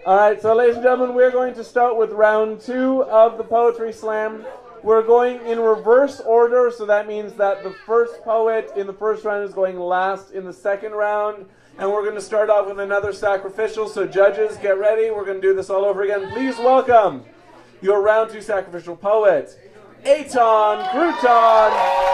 Alright, so ladies and gentlemen, we're going to start with round 2 of the Poetry Slam. We're going in reverse order, so that means that the first poet in the first round is going last in the second round. And we're going to start off with another sacrificial, so judges, get ready. We're going to do this all over again. Please welcome your round 2 sacrificial poet, Eytan Crouton.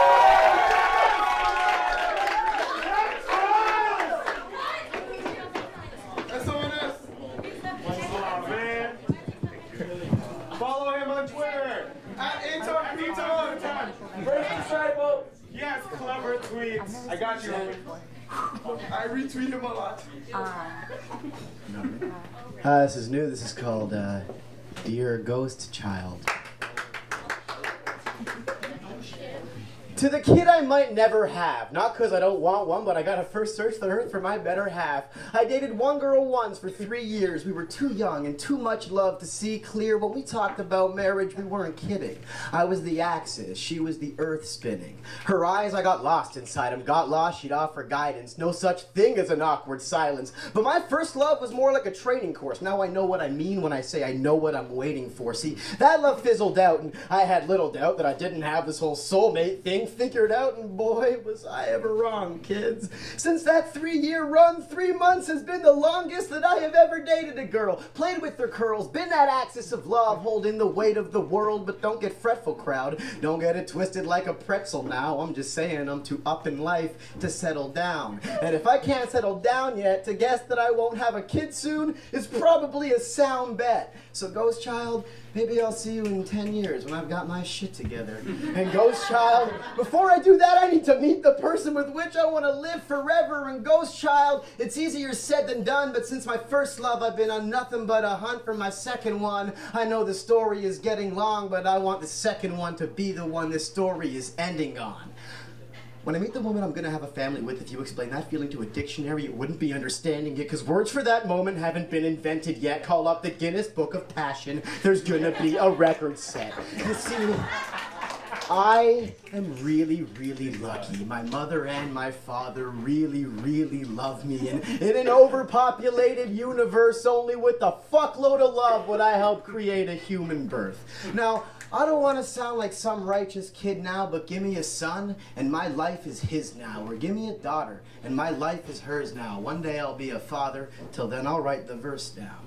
First disciple. Yes, clever tweets. I got you. I retweet him a lot. This is new. This is called Dear Ghost Child. To the kid I might never have, not because I don't want one, but I gotta first search the earth for my better half. I dated one girl once for 3 years. We were too young and too much love to see clear. When we talked about marriage, we weren't kidding. I was the axis, she was the earth spinning. Her eyes, I got lost inside them. Got lost, she'd offer guidance. No such thing as an awkward silence. But my first love was more like a training course. Now I know what I mean when I say I know what I'm waiting for. See, that love fizzled out, and I had little doubt that I didn't have this whole soulmate thing figured out, and boy, was I ever wrong, kids. Since that 3-year run, 3 months has been the longest that I have ever dated a girl. Played with her curls, been that axis of love, holding the weight of the world, but don't get fretful, crowd. Don't get it twisted like a pretzel now. I'm just saying I'm too up in life to settle down. And if I can't settle down yet, to guess that I won't have a kid soon is probably a sound bet. So Ghost Child, maybe I'll see you in 10 years when I've got my shit together. And Ghost Child, before I do that, I need to meet the person with which I want to live forever. And Ghost Child, it's easier said than done, but since my first love, I've been on nothing but a hunt for my second one. I know the story is getting long, but I want the second one to be the one this story is ending on. When I meet the woman I'm going to have a family with, if you explain that feeling to a dictionary, you wouldn't be understanding it, because words for that moment haven't been invented yet. Call up the Guinness Book of Passion. There's going to be a record set. You see, I am really, really lucky. My mother and my father really, really love me. And in an overpopulated universe, only with a fuckload of love would I help create a human birth. Now, I don't want to sound like some righteous kid now, but give me a son, and my life is his now. Or give me a daughter, and my life is hers now. One day I'll be a father, till then I'll write the verse down.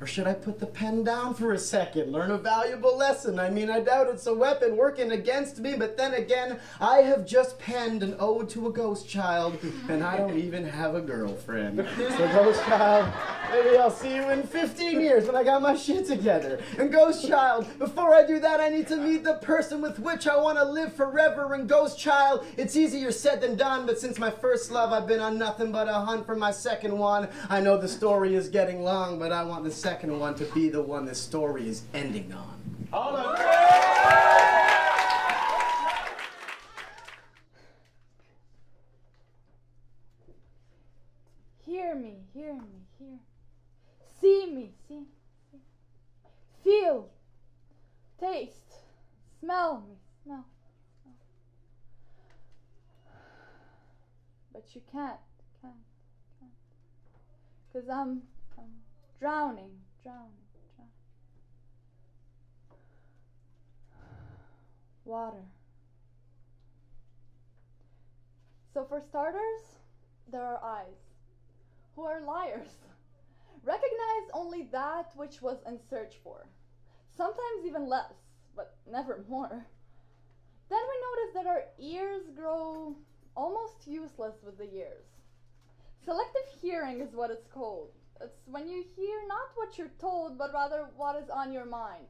Or should I put the pen down for a second, learn a valuable lesson? I mean, I doubt it's a weapon working against me, but then again, I have just penned an ode to a ghost child, and I don't even have a girlfriend. So Ghost Child, maybe I'll see you in 15 years when I got my shit together. And Ghost Child, before I do that, I need to meet the person with which I want to live forever. And Ghost Child, it's easier said than done, but since my first love, I've been on nothing but a hunt for my second one. I know the story is getting long, but I want the second one to be the one this story is ending on. Hold on. Hear me, hear me, hear. See me, see. Feel, taste, smell me, smell. But you can't. 'Cause I'm drowning. Water. So for starters, there are eyes, who are liars. Recognize only that which was in search for. Sometimes even less, but never more. Then we notice that our ears grow almost useless with the years. Selective hearing is what it's called. It's when you hear not what you're told, but rather what is on your mind.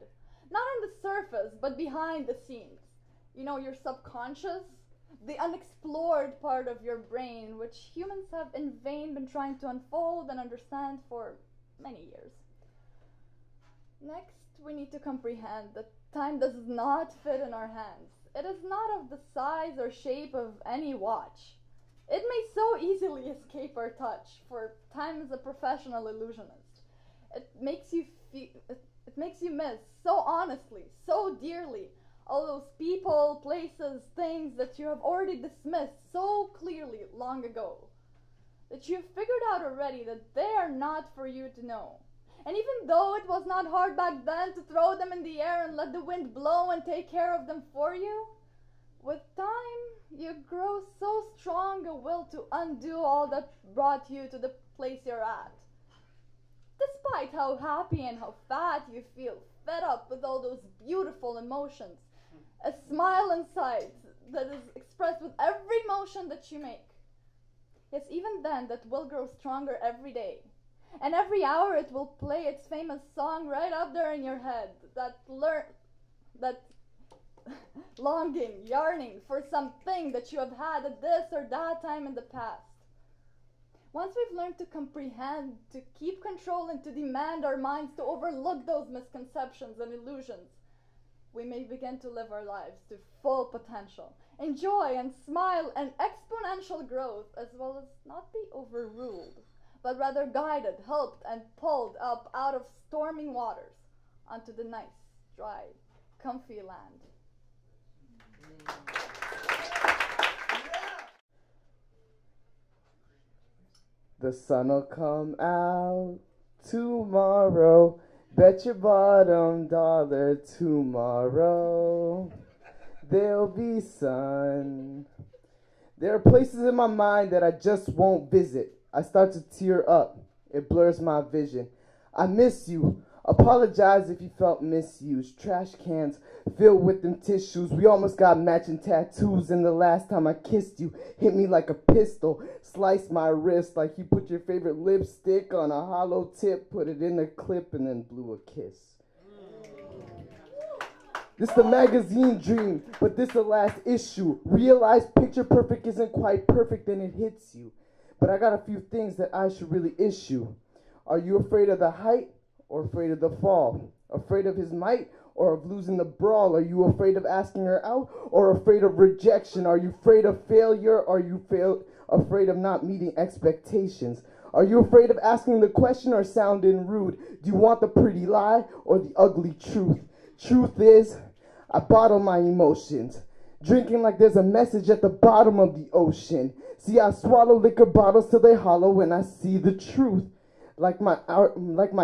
Not on the surface, but behind the scenes. You know, your subconscious, the unexplored part of your brain, which humans have in vain been trying to unfold and understand for many years. Next, we need to comprehend that time does not fit in our hands. It is not of the size or shape of any watch. It may so easily escape our touch, for time is a professional illusionist. It makes you miss so honestly, so dearly, all those people, places, things that you have already dismissed so clearly long ago, that you've figured out already that they are not for you to know. And even though it was not hard back then to throw them in the air and let the wind blow and take care of them for you, with time you grow so strong a will to undo all that brought you to the place you're at. Despite how happy and how fat you feel, fed up with all those beautiful emotions, a smile in sight that is expressed with every motion that you make. Yes, even then that will grow stronger every day. And every hour it will play its famous song right up there in your head, that longing, yearning for something that you have had at this or that time in the past. Once we've learned to comprehend, to keep control and to demand our minds to overlook those misconceptions and illusions, we may begin to live our lives to full potential, enjoy and smile and exponential growth, as well as not be overruled, but rather guided, helped, and pulled up out of storming waters onto the nice, dry, comfy land. The sun'll come out tomorrow. Bet your bottom dollar tomorrow there'll be sun. There are places in my mind that I just won't visit. I start to tear up. It blurs my vision. I miss you. Apologize if you felt misused. Trash cans filled with them tissues. We almost got matching tattoos. And the last time I kissed you, hit me like a pistol. Sliced my wrist like you put your favorite lipstick on a hollow tip, put it in a clip, and then blew a kiss. This the magazine dream, but this the last issue. Realize picture perfect isn't quite perfect, and it hits you. But I got a few things that I should really issue. Are you afraid of the height or afraid of the fall? Afraid of his might or of losing the brawl? Are you afraid of asking her out or afraid of rejection? Are you afraid of failure or are you afraid of not meeting expectations? Are you afraid of asking the question or sounding rude? Do you want the pretty lie or the ugly truth? Truth is, I bottle my emotions, drinking like there's a message at the bottom of the ocean. See, I swallow liquor bottles till they hollow when I see the truth. Like my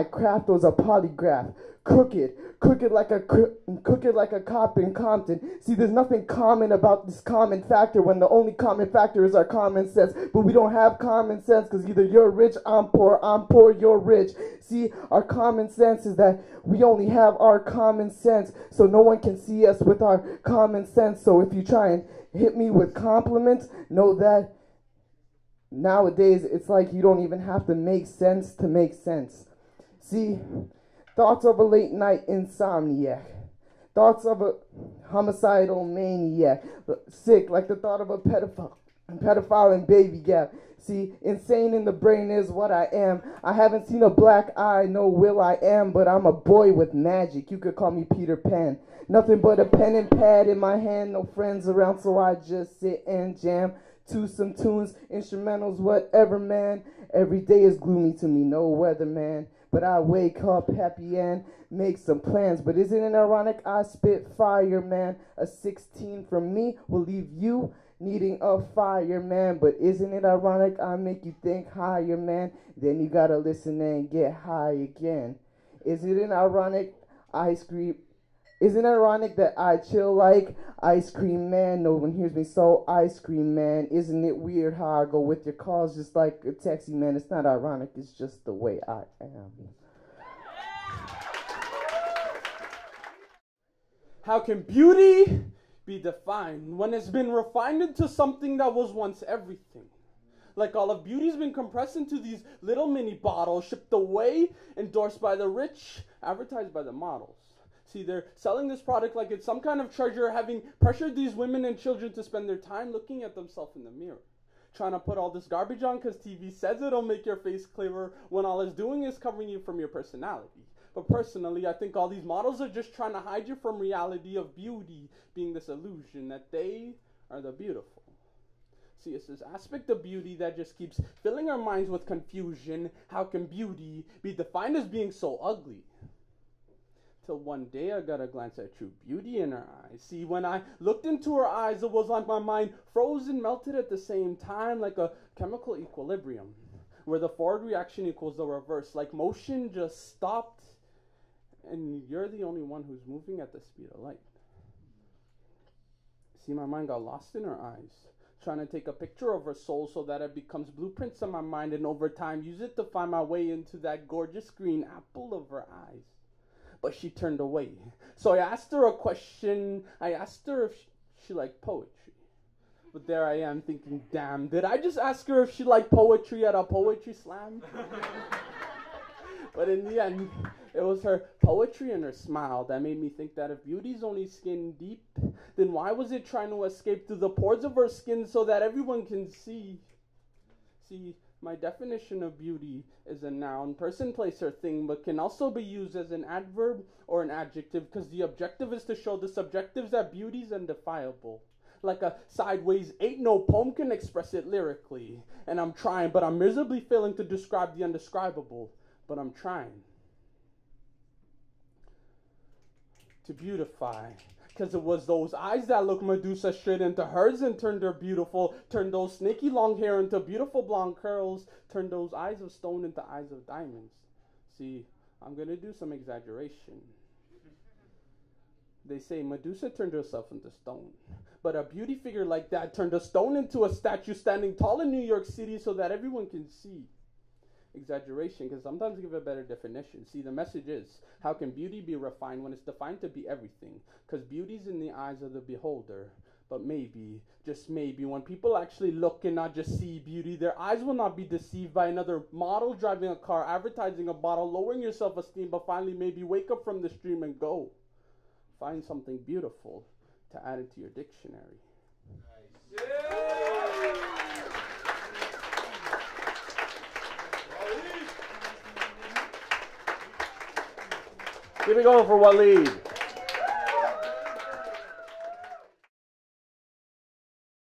craft was a polygraph, crooked like a cop in Compton. See, there's nothing common about this common factor when the only common factor is our common sense. But we don't have common sense because either you're rich, I'm poor, you're rich. See, our common sense is that we only have our common sense, so no one can see us with our common sense. So if you try and hit me with compliments, know that nowadays, it's like you don't even have to make sense to make sense. See, thoughts of a late night insomniac. Thoughts of a homicidal maniac. Sick like the thought of a pedophile and baby gap. See, insane in the brain is what I am. I haven't seen a black eye, no will I am, but I'm a boy with magic. You could call me Peter Pan. Nothing but a pen and pad in my hand, no friends around, so I just sit and jam to some tunes, instrumentals, whatever, man. Every day is gloomy to me, no weather, man. But I wake up happy and make some plans. But isn't it ironic? I spit fire, man. A 16 from me will leave you needing a fire, man. But isn't it ironic? I make you think higher, man. Then you gotta listen and get high again. Isn't it ironic? Isn't it ironic that I chill like ice cream man? No one hears me, so ice cream man. Isn't it weird how I go with your calls just like a taxi man? It's not ironic, it's just the way I am. How can beauty be defined when it's been refined into something that was once everything? Like all of beauty's been compressed into these little mini bottles, shipped away, endorsed by the rich, advertised by the models. See, they're selling this product like it's some kind of treasure, having pressured these women and children to spend their time looking at themselves in the mirror. Trying to put all this garbage on because TV says it'll make your face clearer when all it's doing is covering you from your personality. But personally, I think all these models are just trying to hide you from reality of beauty being this illusion that they are the beautiful. See, it's this aspect of beauty that just keeps filling our minds with confusion. How can beauty be defined as being so ugly? Till one day I got a glance at true beauty in her eyes. See, when I looked into her eyes, it was like my mind froze and melted at the same time, like a chemical equilibrium. where the forward reaction equals the reverse. Like motion just stopped, and you're the only one who's moving at the speed of light. See, my mind got lost in her eyes, trying to take a picture of her soul so that it becomes blueprints in my mind, and over time use it to find my way into that gorgeous green apple of her eyes. But she turned away. So I asked her a question. I asked her if she liked poetry. But there I am thinking, damn, did I just ask her if she liked poetry at a poetry slam? But in the end, it was her poetry and her smile that made me think that if beauty's only skin deep, then why was it trying to escape through the pores of her skin so that everyone can see? See, my definition of beauty is a noun, person, place, or thing, but can also be used as an adverb or an adjective, because the objective is to show the subjectives that beauty's undeniable. Like a sideways ain't no poem can express it lyrically. And I'm trying, but I'm miserably failing to describe the undescribable. But I'm trying to beautify, because it was those eyes that looked Medusa straight into hers and turned her beautiful, turned those snaky long hair into beautiful blonde curls, turned those eyes of stone into eyes of diamonds. See, I'm going to do some exaggeration. They say Medusa turned herself into stone, but a beauty figure like that turned a stone into a statue standing tall in New York City so that everyone can see. Exaggeration, because sometimes I give a better definition. See, the message is, how can beauty be refined when it's defined to be everything? Because beauty's in the eyes of the beholder. But maybe, just maybe, when people actually look and not just see beauty, their eyes will not be deceived by another model driving a car, advertising a bottle, lowering your self-esteem, but finally maybe wake up from the stream and go. Find something beautiful to add into your dictionary. Nice. Yeah! Keep it going for Waleed.